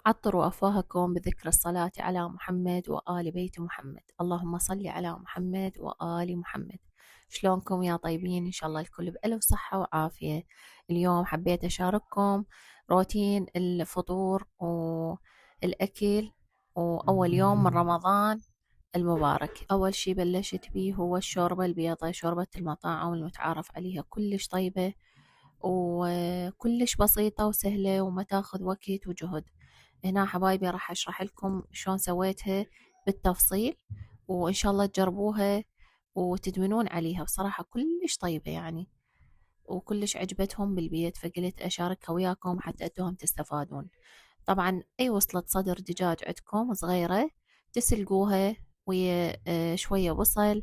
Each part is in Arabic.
عطروا أفواهكم بذكر الصلاة على محمد وآل بيت محمد. اللهم صل على محمد وآل محمد. شلونكم يا طيبين؟ إن شاء الله الكل بألف صحة وعافية. اليوم حبيت أشارككم روتين الفطور والأكل، وأول يوم من رمضان المبارك. أول شي بلشت بيه هو الشوربة البيضة، شوربة المطاعم المتعارف عليها، كلش طيبة وكلش بسيطة وسهلة وما تاخذ وقت وجهد. هنا حبايبي راح أشرح لكم شلون سويتها بالتفصيل، وإن شاء الله تجربوها وتدمنون عليها. بصراحة كلش طيبة يعني، وكلش عجبتهم بالبيت، فقلت أشاركها وياكم حتى أنتم تستفادون. طبعا أي وصلة صدر دجاج عندكم صغيرة تسلقوها ويا شوية بصل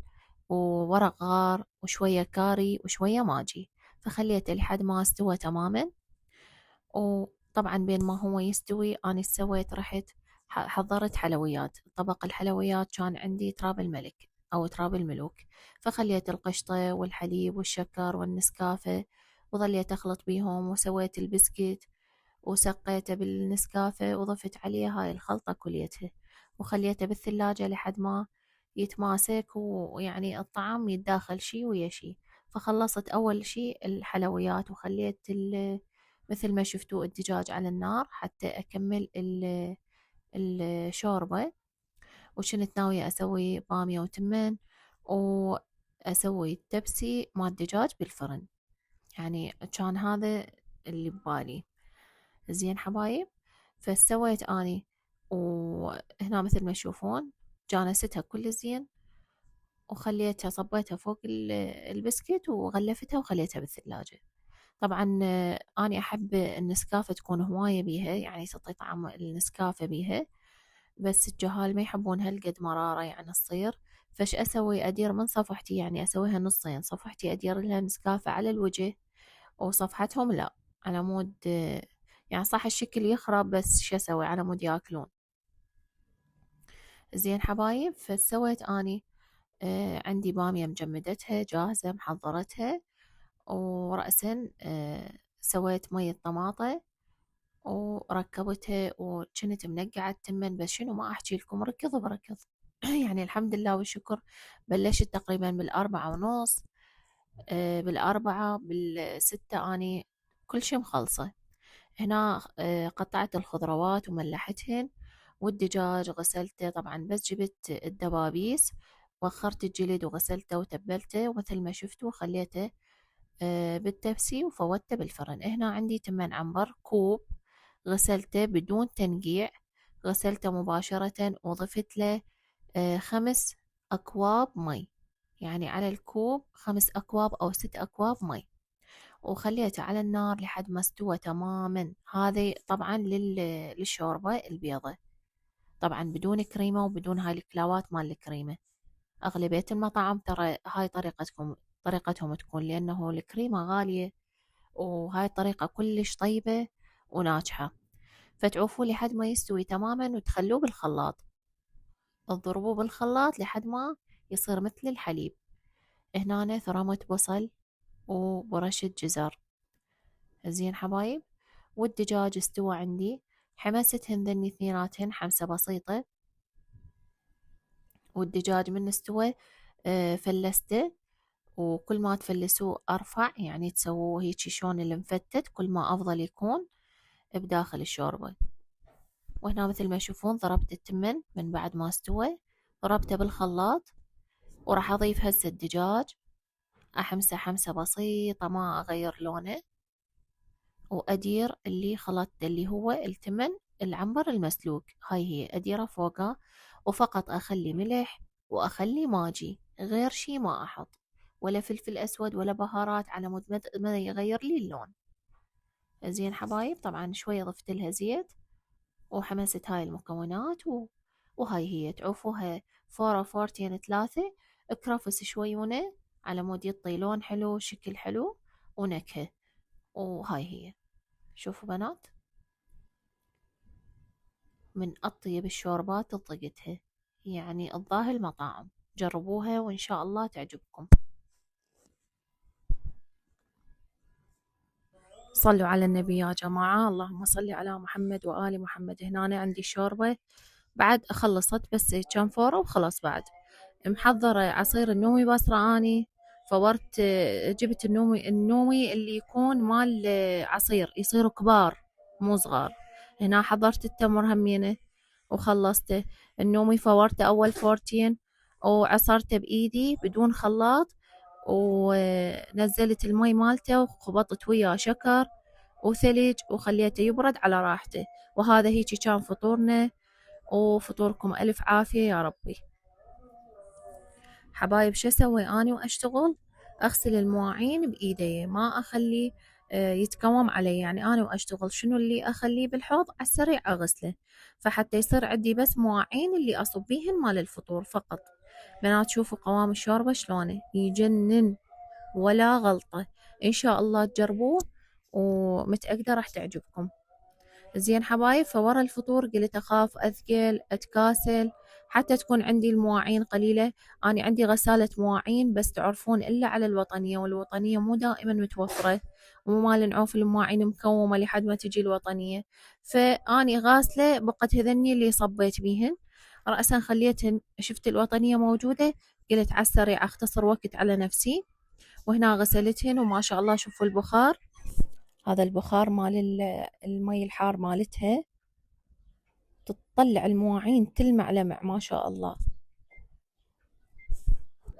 وورق غار وشوية كاري وشوية ماجي، فخليته لحد ما استوى تماما. وطبعا بين ما هو يستوي أنا سويت، رحت حضرت حلويات. طبق الحلويات كان عندي تراب الملك أو تراب الملوك، فخليت القشطة والحليب والشكر والنسكافة وظليت أخلط بيهم، وسويت البسكت وسقيته بالنسكافة وضفت عليه هاي الخلطة كليتها، وخليته بالثلاجة لحد ما يتماسك ويعني الطعم يتداخل شي ويا شي. فخلصت أول شي الحلويات وخليت مثل ما شفتوا الدجاج على النار حتى أكمل الشوربة. وكنت ناوية أسوي بامية وتمن، وأسوي التبسي مال الدجاج بالفرن. يعني كان هذا اللي ببالي. زين حبايب، فسويت اني، وهنا مثل ما تشوفون جانستها كل زين، وخليتها صبيتها فوق البسكت وغلفتها وخليتها بالثلاجة. طبعا اني احب النسكافة تكون هواية بيها، يعني تعطي طعم النسكافة بيها، بس الجهال ما يحبون هالقد مرارة يعني تصير. فش اسوي؟ ادير من صفحتي، يعني اسويها نصين، صفحتي ادير لها نسكافة على الوجه، وصفحتهم لا، على مود يعني صح الشكل يخرب، بس شو اسوي على مود ياكلون. زين حبايب، فسويت اني عندي بامية مجمدتها جاهزة محضرتها، ورأسا سويت مية طماطة وركبتها، وكنت منقعة التمن، بس شنو ما أحكي لكم، ركض بركض. يعني الحمد لله والشكر. بلشت تقريبا بالأربعة ونص، بالأربعة بالستة أني كل شي مخلصة. هنا قطعت الخضروات وملحتهن، والدجاج غسلته طبعا، بس جبت الدبابيس وخرت الجلد وغسلته وتبلته، ومثل ما شفتوا خليته بالتبسي وفوته بالفرن. هنا عندي تمن عنبر كوب، غسلته بدون تنقيع، غسلته مباشرة وضفت له 5 أكواب مي، يعني على الكوب 5 أكواب أو 6 أكواب مي، وخليته على النار لحد ما استوى تماما. هذه طبعا للشوربة البيضة، طبعا بدون كريمة وبدون هاي الكلاوات مال الكريمة. أغلبية المطاعم ترى هاي طريقتهم تكون، لأنه الكريمة غالية، وهاي الطريقة كلش طيبة وناجحة. فتعوفوا لحد ما يستوي تماما وتخلوه بالخلاط، تضربوه بالخلاط لحد ما يصير مثل الحليب. هنا ثرمت بصل وبرشة جزر. زين حبايب، والدجاج استوى عندي، حمستهن ذني اثنيناتهن حمسة بسيطة. والدجاج من استوى فلسته، وكل ما تفلسوه أرفع، يعني تسووه هيجي شلون المفتت، كل ما أفضل يكون بداخل الشوربة. وهنا مثل ما تشوفون ضربت التمن من بعد ما استوى، ضربته بالخلاط، وراح أضيف هسه الدجاج، أحمسه حمسة بسيطة ما أغير لونه، وأدير اللي خلطت اللي هو التمن العنبر المسلوق، هاي هي أديره فوقه، وفقط أخلي ملح وأخلي ماجي، غير شي ما أحط، ولا فلفل أسود ولا بهارات، على مود ما يغير لي اللون. زين حبايب، طبعا شوية ضفت لها زيت وحمست هاي المكونات وهاي هي تعوفوها فورة فورتين ثلاثة، اكرفس شويونة على مود يطي لون حلو شكل حلو ونكهة. وهاي هي، شوفوا بنات، من أطيب الشوربات الطقتها، يعني الظاهر المطاعم. جربوها وإن شاء الله تعجبكم. صلوا على النبي يا جماعة، اللهم صل على محمد وآل محمد. هنا أنا عندي شوربة بعد خلصت، بس كان فورة وخلاص. بعد محضرة عصير النومي باسرة أني فورت. جبت النومي اللي يكون مال عصير، يصيروا كبار مو صغار. هنا حضرت التمر همينة وخلصته. النومي فورته أول فورتين وعصرته بإيدي بدون خلاط، ونزلت المي مالته وخبطت وياه شكر وثلج وخليته يبرد على راحته. وهذا هيجي كان فطورنا، وفطوركم ألف عافية يا ربي. حبايب شو اسوي اني واشتغل؟ اغسل المواعين بايدي، ما اخليه يتكوم علي. يعني انا واشتغل شنو اللي اخليه بالحوض على السريع اغسله، فحتى يصير عندي بس مواعين اللي اصب بيهن مال الفطور فقط. بنات شوفوا قوام الشوربة شلونه يجنن، ولا غلطة. ان شاء الله تجربوه ومتأكدة راح تعجبكم. زين حبايب، فورا الفطور قلت أخاف أثقل أتكاسل حتى تكون عندي المواعين قليلة. أنا عندي غسالة مواعين بس تعرفون إلا على الوطنية، والوطنية مو دائما متوفرة، ومو مال نعوف المواعين مكومة لحد ما تجي الوطنية. فأني غاسلة بقت هذني اللي صبيت بيهن رأسا خليتهن. شفت الوطنية موجودة، قلت على السريع أختصر وقت على نفسي. وهنا غسلتهن وما شاء الله شوفوا البخار. هذا البخار مال المي الحار مالتها، تطلع المواعين تلمع لمع ما شاء الله.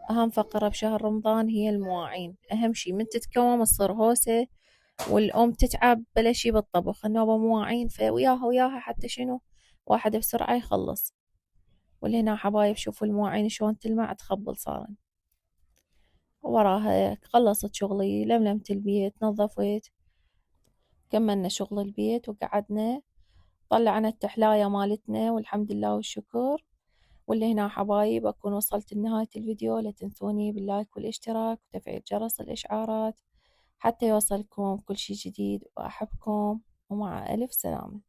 أهم فقرة بشهر رمضان هي المواعين، أهم شي من تتكوم تصير هوسة والأم تتعب بلا شي بالطبخ، النوبة مواعين فوياها حتى شنو واحد بسرعة يخلص. والهنا حبايب شوفوا المواعين شلون تلمع تخبل صارن. وراها خلصت شغلي، لملمت البيت، نظفت، كملنا شغل البيت وقعدنا طلعنا التحلاية مالتنا والحمد لله والشكر. واللي هنا حبايب أكون وصلت لنهاية الفيديو. لا تنسوني باللايك والاشتراك وتفعيل جرس الإشعارات حتى يوصلكم كل شي جديد، وأحبكم ومع ألف سلامة.